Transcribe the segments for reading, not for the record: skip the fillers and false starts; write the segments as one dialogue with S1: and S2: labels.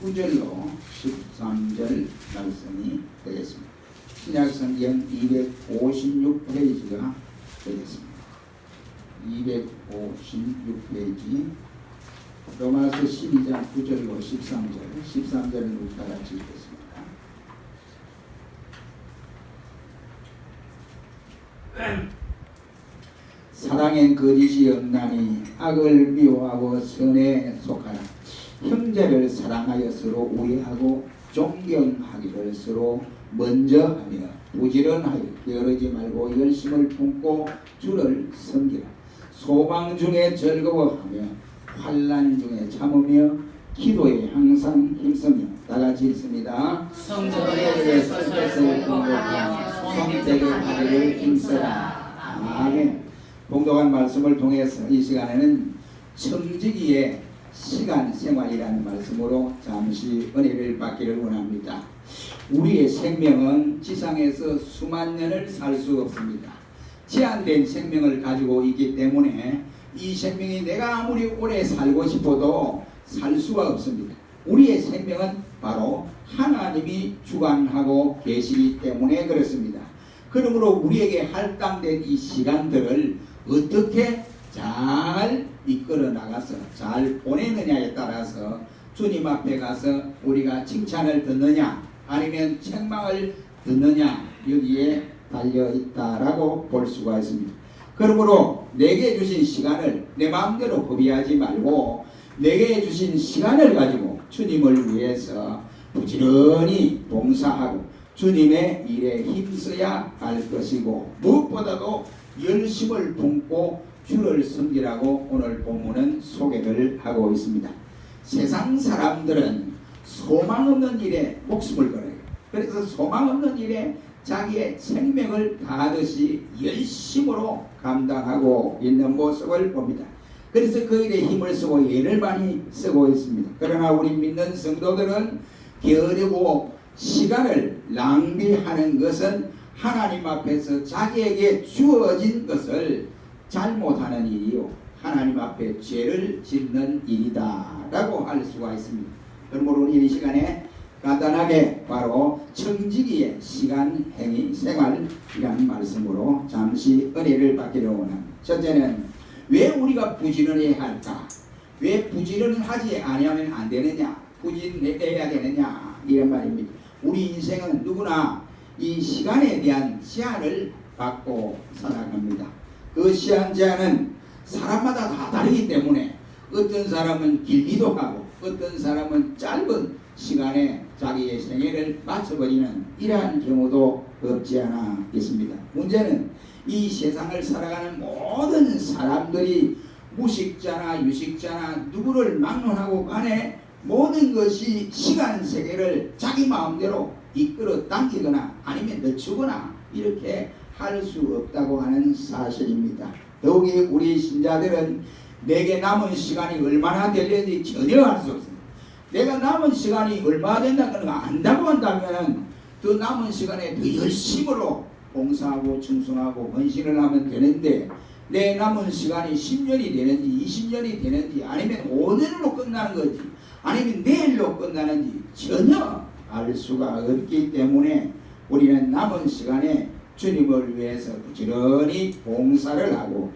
S1: 9절로 13절 말씀이 되겠습니다. 신약성경 256페이지가 되겠습니다. 256페이지 로마서 12장 9절로 13절을 우리 다같이 읽겠습니다. 사랑엔 거짓이 없나니 악을 미워하고 선에 속하라. 형제를 사랑하여 서로 우애하고 존경하기를 서로 먼저 하며 부지런하여 게으르지 말고 열심을 품고 주를 섬기라. 소망 중에 즐거워하며 환난 중에 참으며 기도에 항상 힘쓰며 다같이 읽습니다.
S2: 성도의 슬슬 공급하며 성택의 하기를 힘쓰라.
S1: 아멘. 봉독한 말씀을 통해서 이 시간에는 청지기의 시간 생활이라는 말씀으로 잠시 은혜를 받기를 원합니다. 우리의 생명은 지상에서 수만 년을 살 수 없습니다. 제한된 생명을 가지고 있기 때문에 이 생명이 내가 아무리 오래 살고 싶어도 살 수가 없습니다. 우리의 생명은 바로 하나님이 주관하고 계시기 때문에 그렇습니다. 그러므로 우리에게 할당된 이 시간들을 어떻게 잘 이끌어 나가서 잘 보내느냐에 따라서 주님 앞에 가서 우리가 칭찬을 듣느냐 아니면 책망을 듣느냐 여기에 달려있다라고 볼 수가 있습니다. 그러므로 내게 주신 시간을 내 마음대로 허비하지 말고 내게 주신 시간을 가지고 주님을 위해서 부지런히 봉사하고 주님의 일에 힘써야 할 것이고 무엇보다도 열심을 품고 주를 섬기라고 오늘 본문은 소개를 하고 있습니다. 세상 사람들은 소망 없는 일에 목숨을 걸어요. 그래서 소망 없는 일에 자기의 생명을 다하듯이 열심으로 감당하고 있는 모습을 봅니다. 그래서 그 일에 힘을 쓰고 애를 많이 쓰고 있습니다. 그러나 우리 믿는 성도들은 게으르고 시간을 낭비하는 것은 하나님 앞에서 자기에게 주어진 것을 잘못하는 일이요 하나님 앞에 죄를 짓는 일이다 라고 할 수가 있습니다. 그러므로 우리 이 시간에 간단하게 바로 청지기의 시간 행위 생활이라는 말씀으로 잠시 은혜를 받기를 원합니다. 첫째는 왜 우리가 부지런해야 할까? 왜 부지런을 하지 아니하면 안 되느냐? 부지런해야 되느냐? 이런 말입니다. 우리 인생은 누구나 이 시간에 대한 제한을 받고 살아갑니다. 그 시한 제한은 사람마다 다 다르기 때문에 어떤 사람은 길기도 하고 어떤 사람은 짧은 시간에 자기의 생애를 마쳐버리는 이러한 경우도 없지 않아 있습니다. 문제는 이 세상을 살아가는 모든 사람들이 무식자나 유식자나 누구를 막론하고 간에 모든 것이 시간 세계를 자기 마음대로 이끌어 당기거나 아니면 늦추거나 이렇게 할 수 없다고 하는 사실입니다. 더욱이 우리 신자들은 내게 남은 시간이 얼마나 될는지 전혀 알 수 없습니다. 내가 남은 시간이 얼마나 된다는 걸 안다고 한다면 그 남은 시간에 더 열심으로 봉사하고 충성하고 헌신을 하면 되는데 내 남은 시간이 10년이 되는지 20년이 되는지 아니면 오늘로 끝나는 건지 아니면 내일로 끝나는지 전혀 알 수가 없기 때문에 우리는 남은 시간에 주님을 위해서 부지런히 봉사를 하고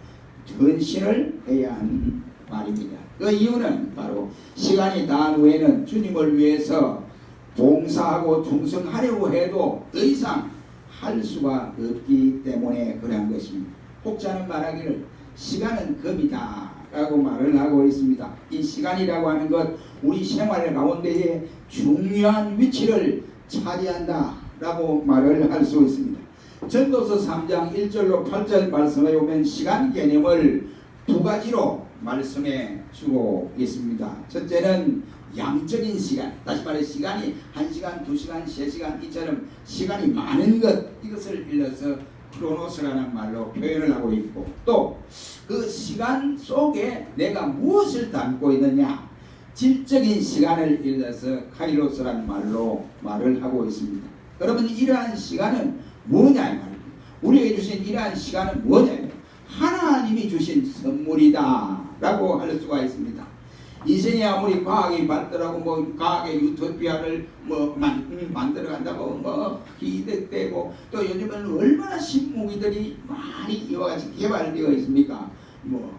S1: 헌신을 해야 하는 말입니다. 그 이유는 바로 시간이 다한 후에는 주님을 위해서 봉사하고 충성하려고 해도 더 이상 할 수가 없기 때문에 그러한 것입니다. 혹자는 말하기를 시간은 금이다 라고 말을 하고 있습니다. 이 시간이라고 하는 것 우리 생활 가운데에 중요한 위치를 차지한다 라고 말을 할 수 있습니다. 전도서 3장 1절로 8절 말씀에 보면 시간 개념을 두 가지로 말씀해 주고 있습니다. 첫째는 양적인 시간, 다시 말해 시간이 1시간, 2시간, 3시간 이처럼 시간이 많은 것, 이것을 일러서 크로노스라는 말로 표현을 하고 있고 또 그 시간 속에 내가 무엇을 담고 있느냐 질적인 시간을 일러서 카이로스라는 말로 말을 하고 있습니다. 여러분 이러한 시간은 뭐냐 이 말입니다. 우리에게 주신 이러한 시간은 뭐냐 하나님이 주신 선물이다 라고 할 수가 있습니다. 인생이 아무리 과학이 발달하고 뭐 과학의 유토피아를 뭐 만들어간다고 뭐 기대되고 또 요즘은 얼마나 신무기들이 많이 이와 같이 개발되어 있습니까? 뭐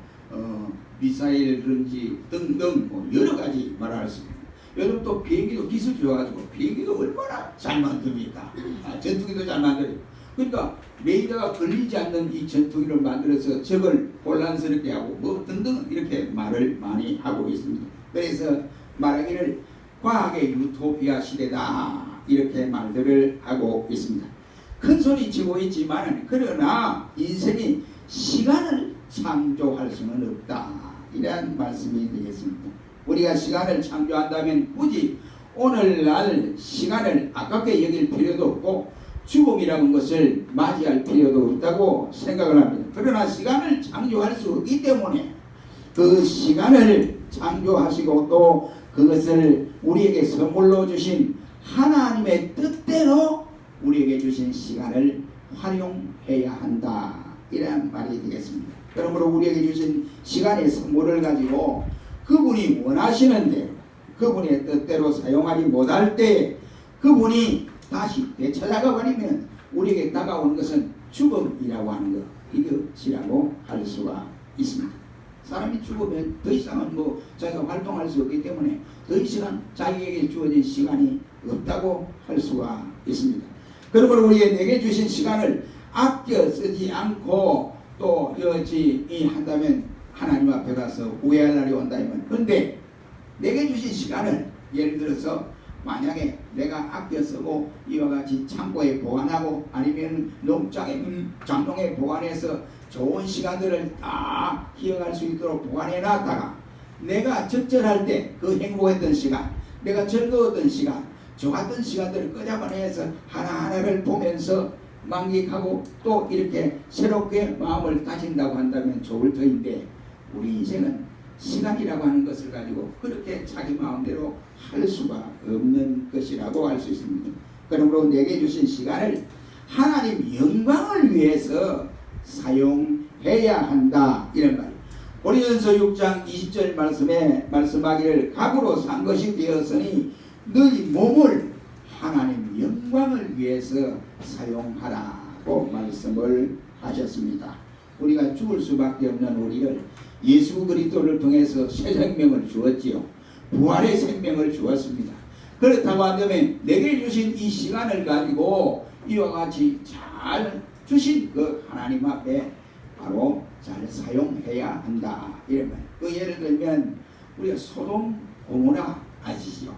S1: 미사일이든지 등등 뭐 여러 가지 말할 수 있습니다. 요즘 또 비행기도 기술이 좋아가지고 비행기도 얼마나 잘 만듭니까? 전투기도 잘 만들어요. 그러니까 레이더가 걸리지 않는 이 전투기를 만들어서 적을 혼란스럽게 하고 뭐 등등 이렇게 말을 많이 하고 있습니다. 그래서 말하기를 과학의 유토피아 시대다 이렇게 말들을 하고 있습니다. 큰 소리 치고 있지만 그러나 인생이 시간을 창조할 수는 없다 이런 말씀이 되겠습니다. 우리가 시간을 창조한다면 굳이 오늘날 시간을 아깝게 여길 필요도 없고 죽음이라는 것을 맞이할 필요도 없다고 생각을 합니다. 그러나 시간을 창조할 수 없기 때문에 그 시간을 창조하시고 또 그것을 우리에게 선물로 주신 하나님의 뜻대로 우리에게 주신 시간을 활용해야 한다 이런 말이 되겠습니다. 그러므로 우리에게 주신 시간의 선물을 가지고 그분이 원하시는 대로 그분의 뜻대로 사용하지 못할 때 그분이 다시 되찾아가 버리면 우리에게 다가오는 것은 죽음이라고 하는 것 이것이라고 할 수가 있습니다. 사람이 죽으면 더 이상은 뭐 자기가 활동할 수 없기 때문에 더 이상 자기에게 주어진 시간이 없다고 할 수가 있습니다. 그러므로 우리에게 내게 주신 시간을 아껴 쓰지 않고 또 여지 한다면 하나님 앞에 가서 후회할 날이 온다면 그런데 내게 주신 시간을 예를 들어서 만약에 내가 아껴 쓰고 이와 같이 창고에 보관하고 아니면 농장에 장롱에 보관해서 좋은 시간들을 다 기억할 수 있도록 보관해 놨다가 내가 적절할 때 그 행복했던 시간 내가 즐거웠던 시간 좋았던 시간들을 끄잡아내서 하나하나를 보면서 만끽하고 또 이렇게 새롭게 마음을 다진다고 한다면 좋을 터인데 우리 인생은 시간이라고 하는 것을 가지고 그렇게 자기 마음대로 할 수가 없는 것이라고 할 수 있습니다. 그러므로 내게 주신 시간을 하나님 영광을 위해서 사용해야 한다 이런 말. 고린도전서 6장 20절 말씀에 말씀하기를 각으로 산 것이 되었으니 너희 몸을 하나님 영광을 위해서 사용하라고 말씀을 하셨습니다. 우리가 죽을 수밖에 없는 우리를 예수 그리스도를 통해서 새 생명을 주었지요. 부활의 생명을 주었습니다. 그렇다고 한다면 내게 주신 이 시간을 가지고 이와 같이 잘 주신 그 하나님 앞에 바로 잘 사용해야 한다. 이러면 그 예를 들면 우리가 소돔 고모라 아시죠?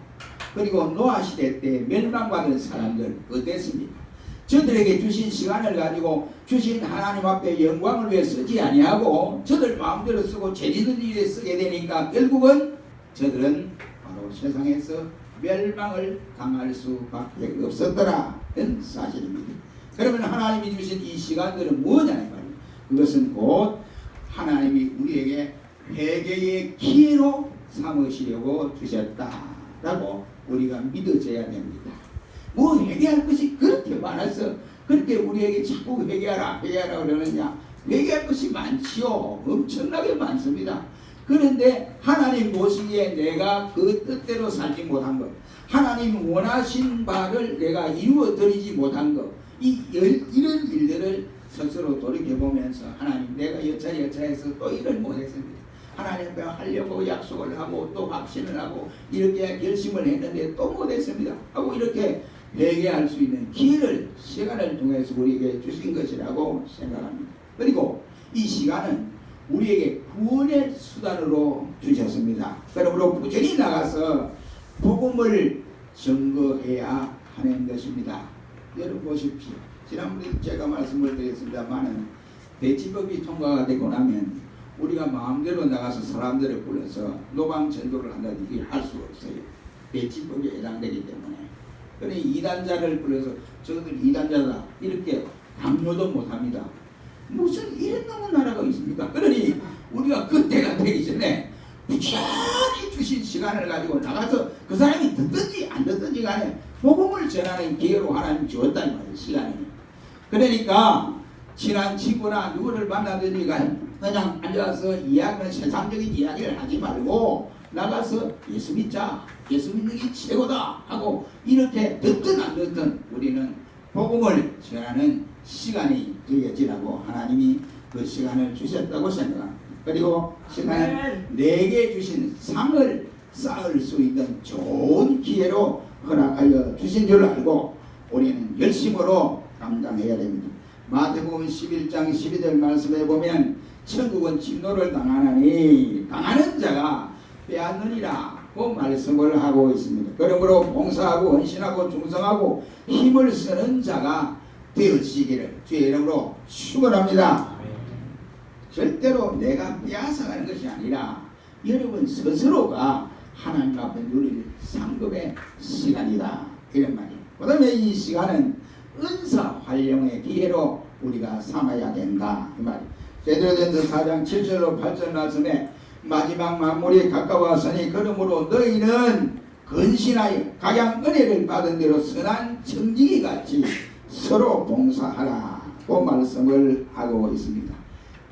S1: 그리고 노아 시대 때 멸망받은 사람들 어땠습니까? 저들에게 주신 시간을 가지고 주신 하나님 앞에 영광을 위해 쓰지 아니하고 저들 마음대로 쓰고 재리는 일에 쓰게 되니까 결국은 저들은 바로 세상에서 멸망을 당할 수밖에 없었더라는 사실입니다. 그러면 하나님이 주신 이 시간들은 뭐냐 말이에요. 그것은 곧 하나님이 우리에게 회개의 기회로 삼으시려고 주셨다라고 우리가 믿어져야 됩니다. 뭐 회개할 것이 그렇게 많아서 그렇게 우리에게 자꾸 회개하라 그러느냐. 회개할 것이 많지요. 엄청나게 많습니다. 그런데 하나님 보시기에 내가 그 뜻대로 살지 못한 것 하나님 원하신 바를 내가 이루어 드리지 못한 것 이런 일들을 스스로 돌이켜보면서 하나님 내가 여차여차해서 또 일을 못했습니다. 하나님 앞에 하려고 약속을 하고 또 확신을 하고 이렇게 결심을 했는데 또 못했습니다 하고 이렇게 회개할 수 있는 기회를 시간을 통해서 우리에게 주신 것이라고 생각합니다. 그리고 이 시간은 우리에게 구원의 수단으로 주셨습니다. 그러므로 부지런히 나가서 복음을 증거해야 하는 것입니다. 여러분 보십시오. 지난번에 제가 말씀을 드렸습니다만 대치법이 통과가 되고 나면 우리가 마음대로 나가서 사람들을 불러서 노방 전도를 한다든지 할 수 없어요. 대치법에 해당되기 때문에. 그래 이단자를 불러서 저들 이단자다 이렇게 강요도 못합니다. 무슨 이런 놈의 나라가 있습니까? 그러니 우리가 그때가 되기 전에 부지런히 주신 시간을 가지고 나가서 그 사람이 듣든지 안 듣든지 간에 복음을 전하는 기회로 하나님 주었다는 말이에요. 시간이. 그러니까 친한 친구나 누구를 만나든지 그냥 앉아서 이야기는 세상적인 이야기를 하지 말고 나가서 예수 믿자, 예수 믿는 게 최고다 하고 이렇게 듣든 안 듣든 우리는 복음을 전하는 시간이 되어지라고 하나님이 그 시간을 주셨다고 생각합니다. 그리고 시간을 내게 주신 상을 쌓을 수 있는 좋은 기회로 허락하여 주신 줄 알고 우리는 열심으로 감당해야 됩니다. 마태복음 11장 12절 말씀에 보면 천국은 진노를 당하나니 당하는 자가 빼앗느니라 그 말씀을 하고 있습니다. 그러므로 봉사하고 헌신하고 충성하고 힘을 쓰는 자가 되어지기를 주의 이름으로 축원합니다. 절대로 내가 빼앗아가는 것이 아니라 여러분 스스로가 하나님 앞에 누릴 상급의 시간이다 이런 말이에요. 그 다음에 이 시간은 은사 활용의 기회로 우리가 삼아야 된다 이 말이에요. 베드로전서 4장 7절로 8절 말씀에 마지막 만물이 가까웠으니 그러므로 너희는 근신하여 각양 은혜를 받은 대로 선한 청지기 같이 서로 봉사하라 그 말씀을 하고 있습니다.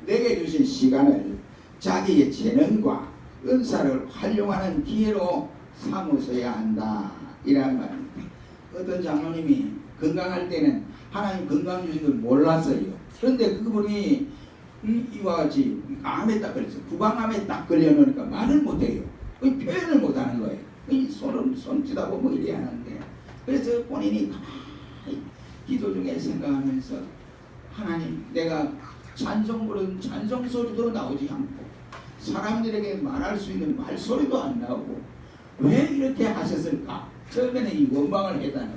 S1: 내게 주신 시간을 자기의 재능과 은사를 활용하는 기회로 삼으셔야 한다 이란 말입니다. 어떤 장로님이 건강할 때는 하나님 건강 주신 걸 몰랐어요. 그런데 그분이 이와 같이 암에 딱 걸렸어요. 구강암에 딱 걸려놓으니까 말을 못해요. 표현을 못하는 거예요. 손짓다 보면 이래야 하는데 그래서 본인이 가만히 기도 중에 생각하면서 하나님 내가 찬송 부르는 찬송 소리도 나오지 않고 사람들에게 말할 수 있는 말소리도 안 나오고 왜 이렇게 하셨을까? 처음에는 이 원망을 했다는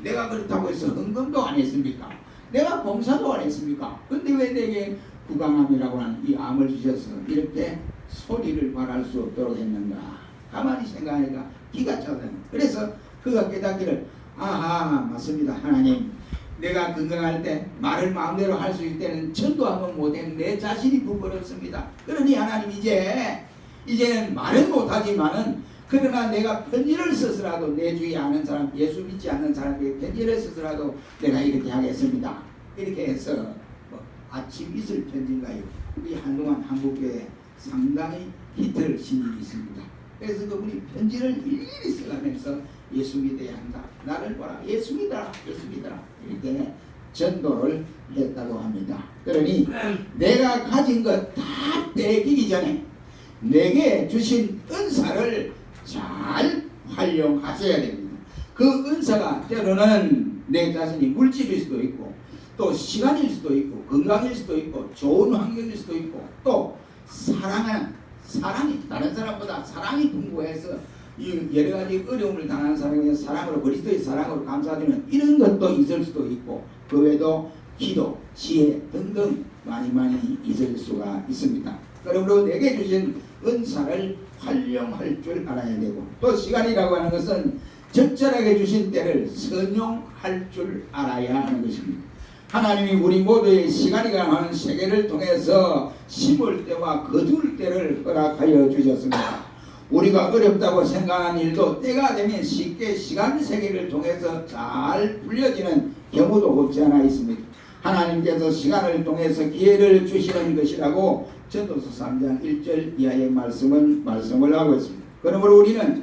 S1: 내가 그렇다고 해서 헌금도 안 했습니까? 내가 봉사도 안 했습니까? 근데 왜 내게 구강암이라고 하는 이 암을 주셔서 이렇게 소리를 말할 수 없도록 했는가? 가만히 생각하니까 기가 차더라고요. 그래서 그가 깨닫기를 아하 맞습니다. 하나님 내가 건강할 때 말을 마음대로 할 수 있을 때는 전도하면 못했는 내 자신이 부끄럽습니다. 그러니 하나님 이제는 말은 못하지만은 그러나 내가 편지를 써서라도 내 주위에 아는 사람 예수 믿지 않는 사람에게 편지를 써서라도 내가 이렇게 하겠습니다. 이렇게 해서 아침 이슬 편지인가요? 우리 한동안 한국교회에 상당히 히트를 신 일이 있습니다. 그래서 그분이 편지를 일일이 써가면서 예수 믿어야 한다. 나를 보라. 예수 믿어라. 예수 믿어라. 이렇게 전도를 했다고 합니다. 그러니 내가 가진 것 다 뺏기기 전에 내게 주신 은사를 잘 활용하셔야 됩니다. 그 은사가 때로는 내 자신이 물질일 수도 있고 또 시간일 수도 있고 건강일 수도 있고 좋은 환경일 수도 있고 또 사랑이 다른 사람보다 사랑이 풍부해서 이 여러 가지 어려움을 당하는 사람에게 사랑으로 그리스도의 사랑으로 감사주는 이런 것도 있을 수도 있고 그 외에도 기도, 지혜 등등 많이 있을 수가 있습니다. 그러므로 내게 주신 은사를 활용할 줄 알아야 되고 또 시간이라고 하는 것은 적절하게 주신 때를 선용할 줄 알아야 하는 것입니다. 하나님이 우리 모두의 시간이라고 하는 세계를 통해서 심을 때와 거둘 때를 허락하여 주셨습니다. 우리가 어렵다고 생각하는 일도 때가 되면 쉽게 시간 세계를 통해서 잘 풀려지는 경우도 없지 않아 있습니다. 하나님께서 시간을 통해서 기회를 주시는 것이라고 전도서 3장 1절 이하의 말씀을 하고 있습니다. 그러므로 우리는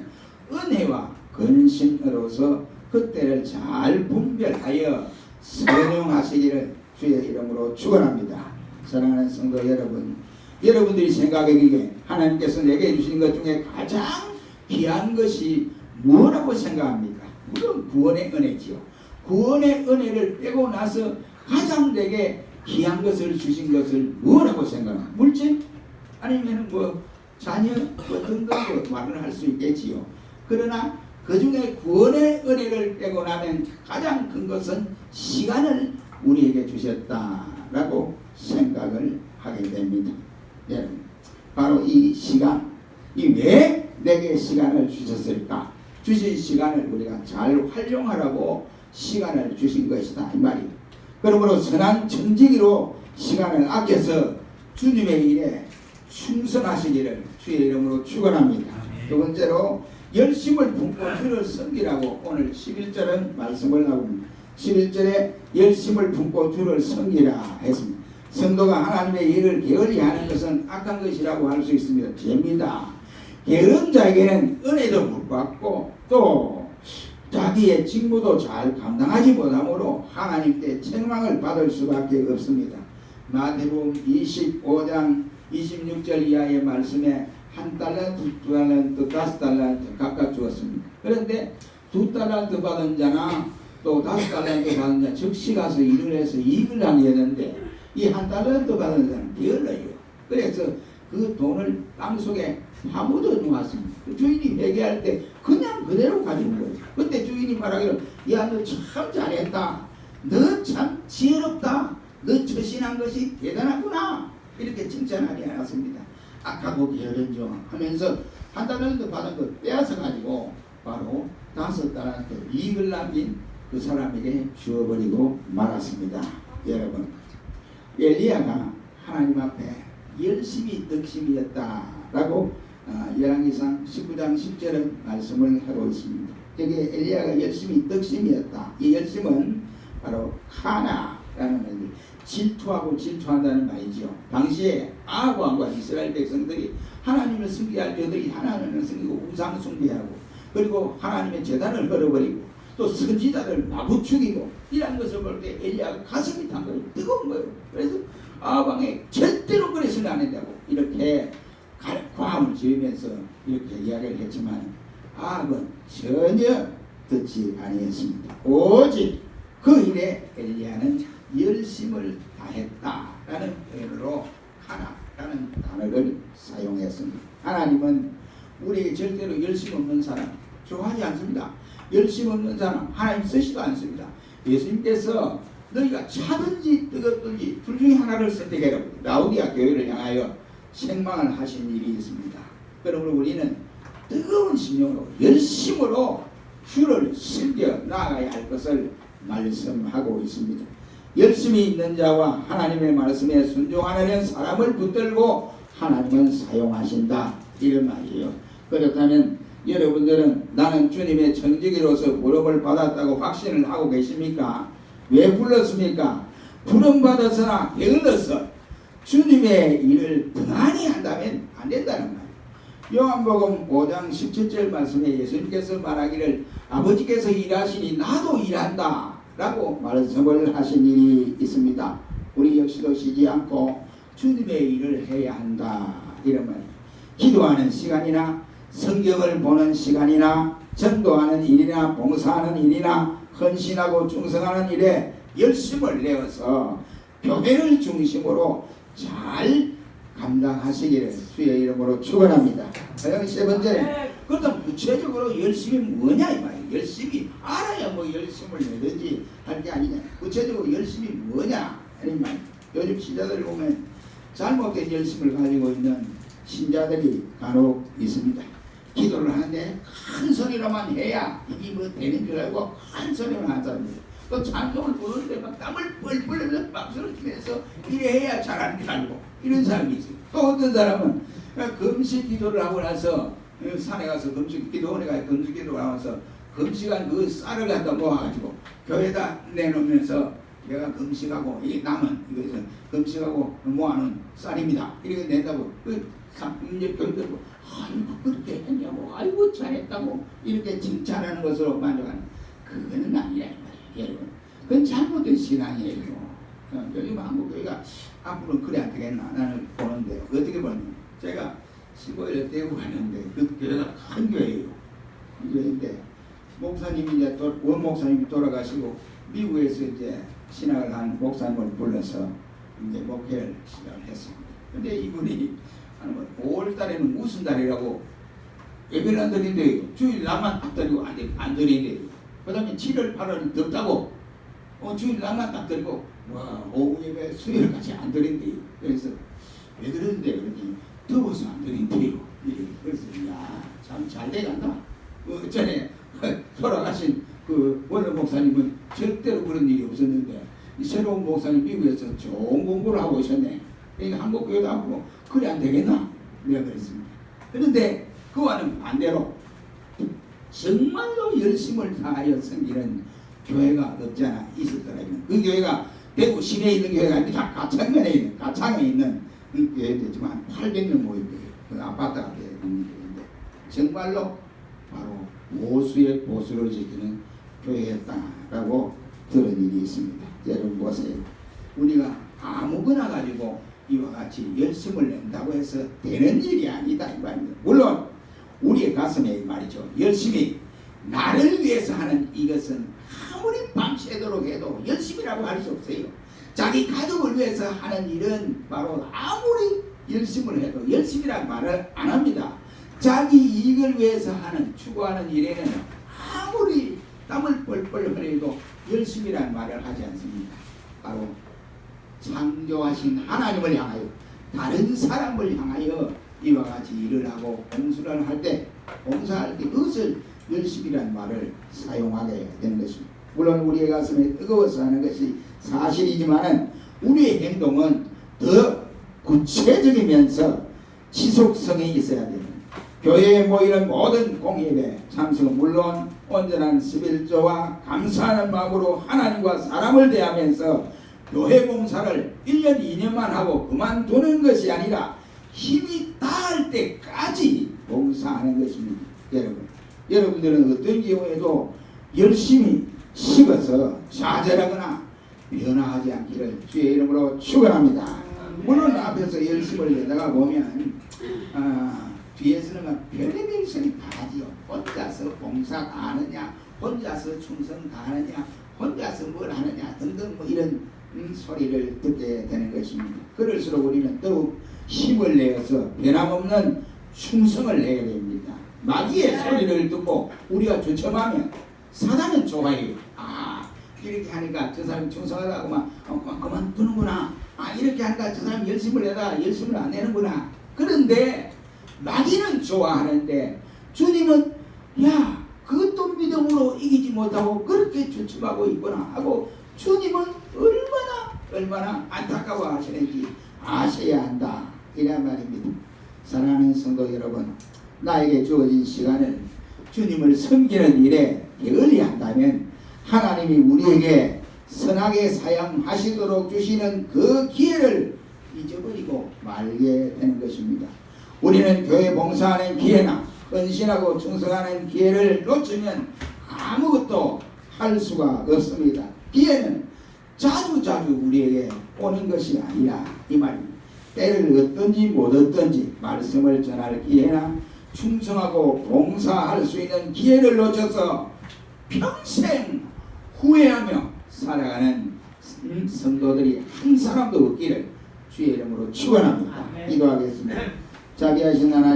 S1: 은혜와 근신으로서 그때를 잘 분별하여 선용하시기를 주의 이름으로 축원합니다. 사랑하는 성도 여러분, 여러분들이 생각하기에 하나님께서 내게 주신 것 중에 가장 귀한 것이 무엇이라고 생각합니까? 물론 구원의 은혜지요. 구원의 은혜를 빼고 나서 가장 내게 귀한 것을 주신 것을 무엇이라고 생각합니까? 물질? 아니면 자녀? 등등 말을 할 수 있겠지요. 그러나 그 중에 구원의 은혜를 빼고 나면 가장 큰 것은 시간을 우리에게 주셨다라고 생각을 하게 됩니다. 여러분, 바로 이 시간, 왜 내게 시간을 주셨을까? 주신 시간을 우리가 잘 활용하라고 시간을 주신 것이다 이 말이에요. 그러므로 선한 청지기로 시간을 아껴서 주님의 일에 충성하시기를 주의 이름으로 축원합니다. 두 번째로 열심을 품고 주를 섬기라고 오늘 11절은 말씀을 나옵니다. 11절에 열심을 품고 주를 섬기라 했습니다. 성도가 하나님의 일을 게을리 하는 것은 악한 것이라고 할 수 있습니다. 죄입니다. 게으른 자에게는 은혜도 못 받고 또 자기의 직무도 잘 감당하지 못하므로 하나님께 책망을 받을 수밖에 없습니다. 마태복음 25장 26절 이하의 말씀에 1달란트, 2달란트, 5달란트 각각 주었습니다. 그런데 2달란트 받은 자나 또 5달란트 받은 자 즉시 가서 일을 해서 이익을 하게 되는데 이 1달란트 받은 자는 게을러요. 그래서 그 돈을 땅속에 파묻어 놓았습니다. 그 주인이 회개할 때 그냥 그대로 가지고 거예요. 그때 주인이 말하기를 야 너 참 잘했다. 너 참 지혜롭다. 너 처신한 것이 대단하구나. 이렇게 칭찬하지 않았습니다. 악하고 게으른 종 하면서 1달란트 받은 것 빼앗아 가지고 바로 5달란트 이익을 남긴 그 사람에게 주어버리고 말았습니다. 여러분, 엘리야가 하나님 앞에 열심히 덕심이었다라고 열왕기상 19장 10절은 말씀을 하고 있습니다. 여기 엘리야가 열심히 덕심이었다. 이 열심은 바로 카나라는 질투하고 질투한다는 말이죠. 당시에 아합 왕과 이스라엘 백성들이 하나님을 숭배할 때들이 하나님을 숨기고 우상 숭배하고 그리고 하나님의 제단을 헐어버리고 또 선지자를 마구 죽이고 이런 것을 볼 때 엘리야가 가슴이 탄 거예요. 뜨거운 거예요. 그래서 아합 왕이 절대로 그래서는 안 된다고 이렇게 과함을 지으면서 이렇게 이야기를 했지만 아합은 전혀 듣지 아니했습니다. 오직 그 일에 엘리야는 열심을 다했다라는 표현으로 하나라는 단어를 사용했습니다. 하나님은 우리에게 절대로 열심 없는 사람 좋아하지 않습니다. 열심 없는 사람 하나님 쓰시도 않습니다. 예수님께서 너희가 차든지 뜨겁든지 둘 중에 하나를 선택해라. 라우디아 교회를 향하여 책망을 하신 일이 있습니다. 그러므로 우리는 뜨거운 심령으로 열심으로 주를 섬겨 나아가야 할 것을 말씀하고 있습니다. 열심히 있는 자와 하나님의 말씀에 순종하는 사람을 붙들고 하나님은 사용하신다 이런 말이에요. 그렇다면 여러분들은 나는 주님의 청지기로서 부름을 받았다고 확신을 하고 계십니까? 왜 불렀습니까? 부름 받았으나 게을러서 주님의 일을 등한히 한다면 안 된다는 말이에요. 요한복음 5장 17절 말씀에 예수님께서 말하기를 아버지께서 일하시니 나도 일한다 라고 말씀을 하신 일이 있습니다. 우리 역시도 쉬지 않고 주님의 일을 해야 한다 이런 말이에요. 기도하는 시간이나 성경을 보는 시간이나 전도하는 일이나 봉사하는 일이나 헌신하고 충성하는 일에 열심을 내어서 교회를 중심으로 잘 감당하시기를 주의 이름으로 축원합니다. 세 번째, 그렇다면 구체적으로 열심히 뭐냐 이 말이에요. 열심히 알아야 뭐 열심을 내든지 할 게 아니냐. 구체적으로 열심히 뭐냐 하는 말. 요즘 신자들 보면 잘못된 열심을 가지고 있는 신자들이 간혹 있습니다. 기도를 하는데 큰 소리로만 해야 이게 뭐 되는 줄 알고 큰 소리만 하는 사람들. 또 찬송을 부르는데 막 땀을 뻘뻘 흘리면서 박수를 치면서 이래 해야 잘하는 줄 알고 이런 사람이 있어요. 또 어떤 사람은 금식 기도를 하고 나서 산에 가서 금식 기도원에 가서 금식 기도를 하면서 금식한 그 쌀을 갖다 모아가지고 교회에다 내놓으면서 내가 금식하고 이 남은 이것은 금식하고 모아놓은 쌀입니다. 이렇게 낸다고 그 상품적 교육들고 아이고 그렇게 했냐고 아이고 잘했다고 이렇게 칭찬하는 것으로 만족하는 그거는 아니라 여러분 그건 잘못된 신앙이에요. 요즘 한국교회가 앞으로 그래 안 되겠나 나는 보는데 어떻게 보면 제가 15일 대구 갔는데 그 교회가 큰 교회예요. 큰 교회인데 목사님이 이제 원 목사님이 돌아가시고 미국에서 이제 신학을 한 목사님을 불러서 이제 목회를 시작을 했습니다. 근데 이분이 5월 달에는 무슨 달이라고 예배를 안 드린대요. 주일 날만 딱 드리고 안 드린대요. 그 다음에 7월 8월 덥다고 주일 날만 딱 드리고 와 오후 예배 수요일까지 안 드린대요. 그래서 왜 그러는데 그러니 더워서 안 드린대요. 그래서 참 잘 돼간다. 전에 돌아가신 그 원로 목사님은 절대로 그런 일이 없었는데 이 새로운 목사님 미국에서 좋은 공부를 하고 오셨네. 그러니까 한국 교회도 하고 그래 안 되겠나? 내가 그랬습니다. 그런데 그와는 반대로 정말로 열심을 다하여 섬기는 교회가 없지 않아 있었더라고요. 그 교회가 대구 시내에 있는 교회가 아니라 가창에 있는 그 교회도 있지만 800명 모인 거예요. 그 아파트 앞에 있는 교회인데 정말로 바로 보수의 보수를 지키는 교회였다라고 들은 일이 있습니다. 여러분 보세요. 우리가 아무거나 가지고 이와 같이 열심을 낸다고 해서 되는 일이 아니다 이 말입니다. 물론 우리의 가슴에 말이죠. 열심히 나를 위해서 하는 이것은 아무리 밤새도록 해도 열심이라고 할 수 없어요. 자기 가족을 위해서 하는 일은 바로 아무리 열심을 해도 열심이라는 말을 안 합니다. 자기 이익을 위해서 하는 추구하는 일에는 아무리 땀을 뻘뻘 흘려도 열심이라는 말을 하지 않습니다. 바로 창조하신 하나님을 향하여 다른 사람을 향하여 이와 같이 일을 하고 봉사를 할 때 그것을 열심이라는 말을 사용하게 되는 것입니다. 물론 우리의 가슴에 뜨거워서 하는 것이 사실이지만은 우리의 행동은 더 구체적이면서 지속성이 있어야 됩니다. 교회에 모이는 모든 공예배 참석은 물론 온전한 11조와 감사하는 마음으로 하나님과 사람을 대하면서 교회 봉사를 1년 2년만 하고 그만두는 것이 아니라 힘이 닿을 때까지 봉사하는 것입니다. 여러분들은 어떤 경우에도 열심히 식어서 좌절하거나 변화하지 않기를 주의 이름으로 축원합니다. 물론 앞에서 열심을 내다가 보면 뒤에서는 별의별 소리 다 하지요. 혼자서 봉사 다 하느냐, 혼자서 충성 다 하느냐, 혼자서 뭘 하느냐 등등 뭐 이런 소리를 듣게 되는 것입니다. 그럴수록 우리는 더욱 힘을 내어서 변함없는 충성을 해야 됩니다. 마귀의 소리를 듣고 우리가 주춤하면 사단은 좋아해요. 이렇게 하니까 저 사람이 충성하다고 막 그만두는구나. 이렇게 하니까 저 사람이 열심을 내다 열심을 안 내는구나. 그런데 마귀는 좋아하는데 주님은 야 그것도 믿음으로 이기지 못하고 그렇게 주춤하고 있구나 하고 주님은 얼마나 안타까워 하시는지 아셔야 한다 이란 말입니다. 사랑하는 성도 여러분, 나에게 주어진 시간을 주님을 섬기는 일에 게을리 한다면 하나님이 우리에게 선하게 사용하시도록 주시는 그 기회를 잊어버리고 말게 되는 것입니다. 우리는 교회 봉사하는 기회나 헌신하고 충성하는 기회를 놓치면 아무것도 할 수가 없습니다. 기회는 자주 우리에게 오는 것이 아니라 이 말입니다. 때를 얻든지 못 얻든지 말씀을 전할 기회나 충성하고 봉사할 수 있는 기회를 놓쳐서 평생 후회하며 살아가는 성도들이 한 사람도 없기를 주의 이름으로 축원합니다. 기도하겠습니다. 자비하신 하나님